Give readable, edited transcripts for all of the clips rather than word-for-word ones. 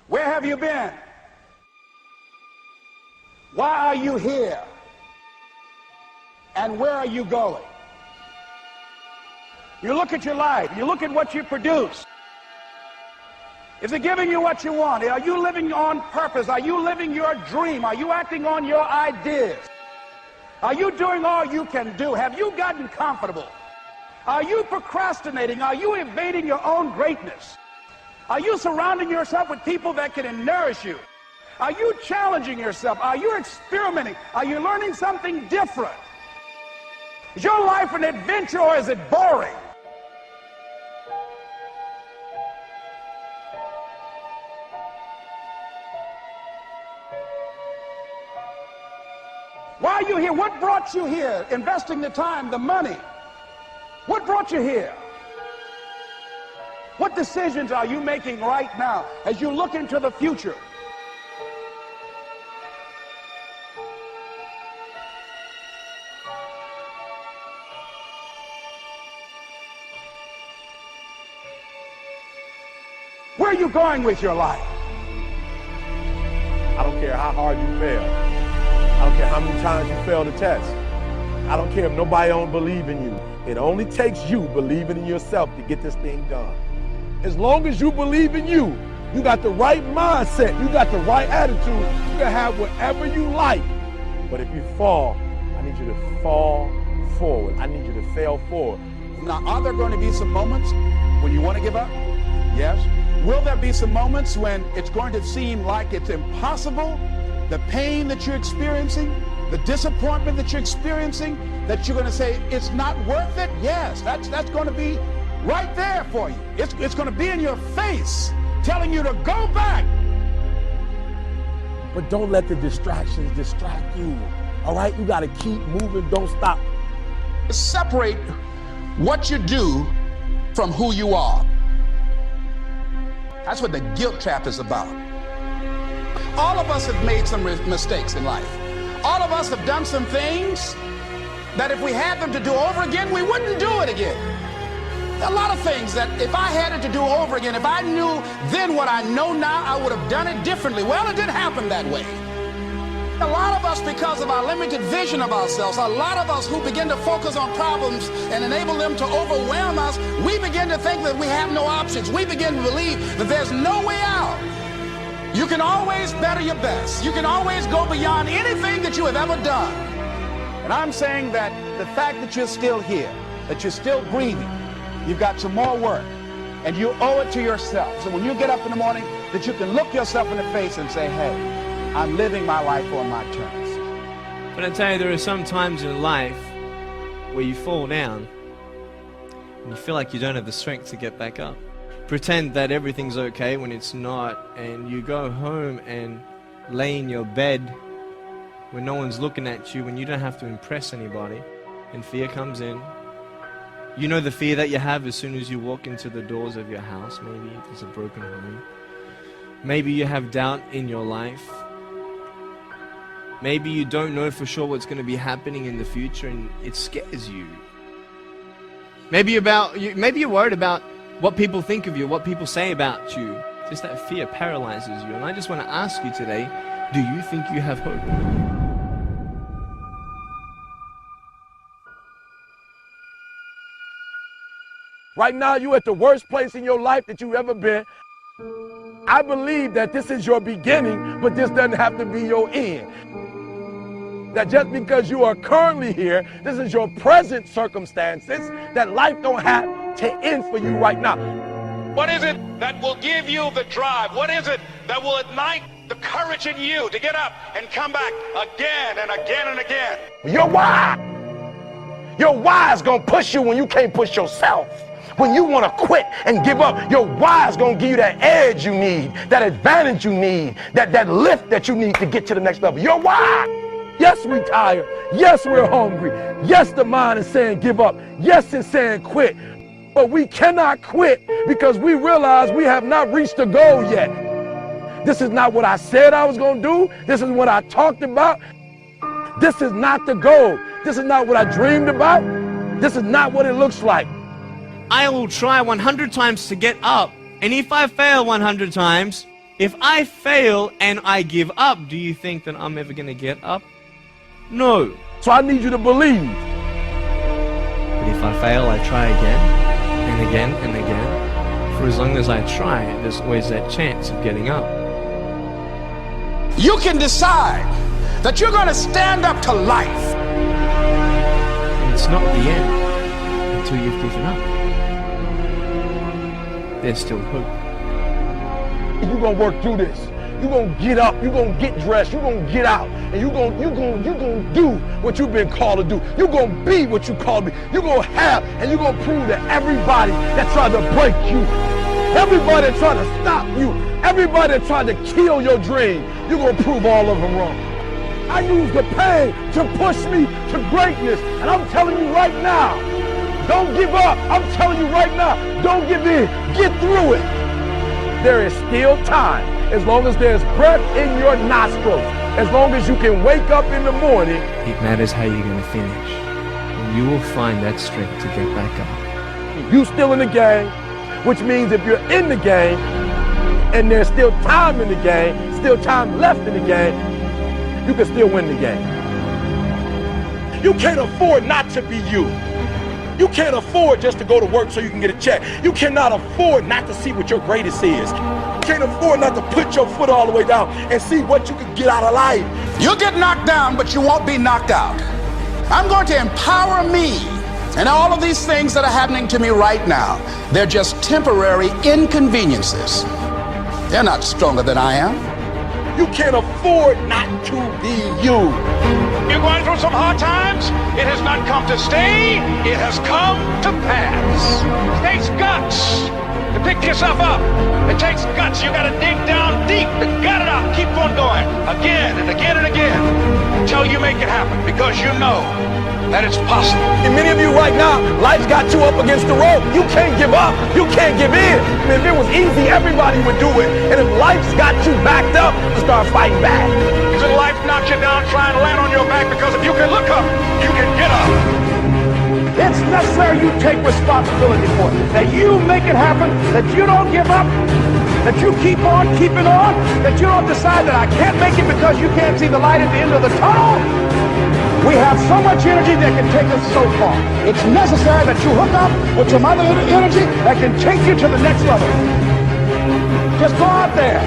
Where have you been? Why are you here? And where are you going? You look at your life, you look at what you produce. Is it giving you what you want? Are you living on purpose? Are you living your dream? Are you acting on your ideas? Are you doing all you can do? Have you gotten comfortable? Are you procrastinating? Are you evading your own greatness? Are you surrounding yourself with people that can nourish you? Are you challenging yourself? Are you experimenting? Are you learning something different? Is your life an adventure or is it boring? Why are you here? What brought you here? Investing the time, the money. What brought you here? What decisions are you making right now as you look into the future? Where are you going with your life? I don't care how hard you fail. I don't care how many times you fail the test. I don't care if nobody don't believe in you. It only takes you believing in yourself to get this thing done. As long as you believe in you, you got the right mindset, you got the right attitude, you can have whatever you like. But if you fall, I need you to fall forward. I need you to fail forward. Now, are there going to be some moments when you want to give up? Yes. Will there be some moments when it's going to seem like it's impossible? The pain that you're experiencing, the disappointment that you're experiencing, that you're going to say, it's not worth it? Yes, that's going to be right there for you. It's going to be in your face, telling you to go back. But don't let the distractions distract you. All right? You got to keep moving. Don't stop. Separate what you do from who you are. That's what the guilt trap is about. All of us have made some mistakes in life. All of us have done some things that if we had them to do over again, we wouldn't do it again. A lot of things that if I had it to do over again, if I knew then what I know now, I would have done it differently. Well, it didn't happen that way. A lot of us, because of our limited vision of ourselves, a lot of us who begin to focus on problems and enable them to overwhelm us, we begin to think that we have no options. We begin to believe that there's no way out. You can always better your best. You can always go beyond anything that you have ever done. And I'm saying that the fact that you're still here, that you're still breathing, you've got some more work, and you owe it to yourself. So when you get up in the morning, that you can look yourself in the face and say, hey, I'm living my life on my terms. But I tell you, there are some times in life where you fall down and you feel like you don't have the strength to get back up. Pretend that everything's okay when it's not, and you go home and lay in your bed when no one's looking at you, when you don't have to impress anybody, and fear comes in. You know the fear that you have as soon as you walk into the doors of your house. Maybe there's a broken home. Maybe you have doubt in your life. Maybe you don't know for sure what's going to be happening in the future, and it scares you. Maybe you're worried about what people think of you, what people say about you. Just that fear paralyzes you. And I just want to ask you today, do you think you have hope? Right now, you're at the worst place in your life that you've ever been. I believe that this is your beginning, but this doesn't have to be your end. That just because you are currently here, this is your present circumstances, that life don't have to end for you right now. What is it that will give you the drive? What is it that will ignite the courage in you to get up and come back again and again and again? Your why. Your why is going to push you when you can't push yourself. When you want to quit and give up, your why is going to give you that edge you need, that advantage you need, that lift that you need to get to the next level. Your why. Yes, we're tired. Yes, we're hungry. Yes, the mind is saying give up. Yes, it's saying quit. But we cannot quit because we realize we have not reached the goal yet. This is not what I said I was going to do. This is what I talked about. This is not the goal. This is not what I dreamed about. This is not what it looks like. I will try 100 times to get up. And if I fail 100 times, If I fail and I give up, do you think that I'm ever going to get up? No. So I need you to believe. But if I fail, I try again and again and again. For as long as I try, there's always that chance of getting up. You can decide that you're going to stand up to life. And it's not the end until you've given up. There's still hope. You're going to work through this. You're going to get up. You're going to get dressed. You're going to get out. And you're going to do what you've been called to do. You're going to be what you called to be. You're going to have, and you're going to prove to everybody that tried to break you, everybody that tried to stop you, everybody that tried to kill your dream, you're going to prove all of them wrong. I use the pain to push me to greatness. And I'm telling you right now, don't give up. I'm telling you right now, don't give in. Get through it. There is still time. As long as there's breath in your nostrils, as long as you can wake up in the morning. It matters how you're going to finish. And you will find that strength to get back up. You still in the game, which means if you're in the game and there's still time in the game, still time left in the game, you can still win the game. You can't afford not to be you. You can't afford just to go to work so you can get a check. You cannot afford not to see what your greatest is. You can't afford not to put your foot all the way down and see what you can get out of life. You'll get knocked down, but you won't be knocked out. I'm going to empower me. And all of these things that are happening to me right now, they're just temporary inconveniences. They're not stronger than I am. You can't afford not to be you. You're going through some hard times. It has not come to stay. It has come to pass. It takes guts to pick yourself up. It takes guts. You got to dig down deep to gut it out. Keep on going again and again and again until you make it happen, because you know that it's possible. And many of you right now, life's got you up against the rope. You can't give up. You can't give in. I mean, if it was easy, everybody would do it. And if life's got you backed up, you start fighting back. Because life knocks you down trying to land on your back, because if you can look up, you can get up. It's necessary you take responsibility for it. That you make it happen, that you don't give up, that you keep on keeping on, that you don't decide that I can't make it because you can't see the light at the end of the tunnel. We have so much energy that can take us so far. It's necessary that you hook up with some other energy that can take you to the next level. Just go out there.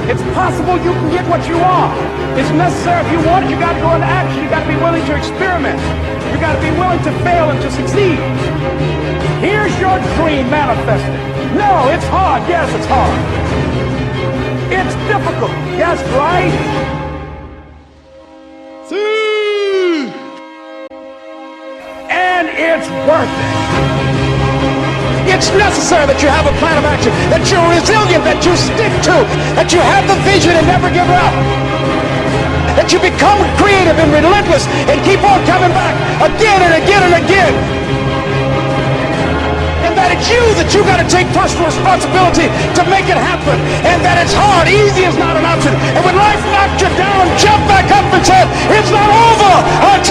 It's possible you can get what you want. It's necessary if you want it, you got to go into action. You got to be willing to experiment. You got to be willing to fail and to succeed. Here's your dream manifested. No, it's hard. Yes, it's hard. It's difficult. Yes, right? And it's worth it. It's necessary that you have a plan of action, that you're resilient, that you stick to, that you have the vision and never give up, that you become creative and relentless and keep on coming back again and again and again. And that it's you that you got to take personal responsibility to make it happen. And that it's hard. Easy is not an option. And when life knocks you down, jump back up and say, it's not over until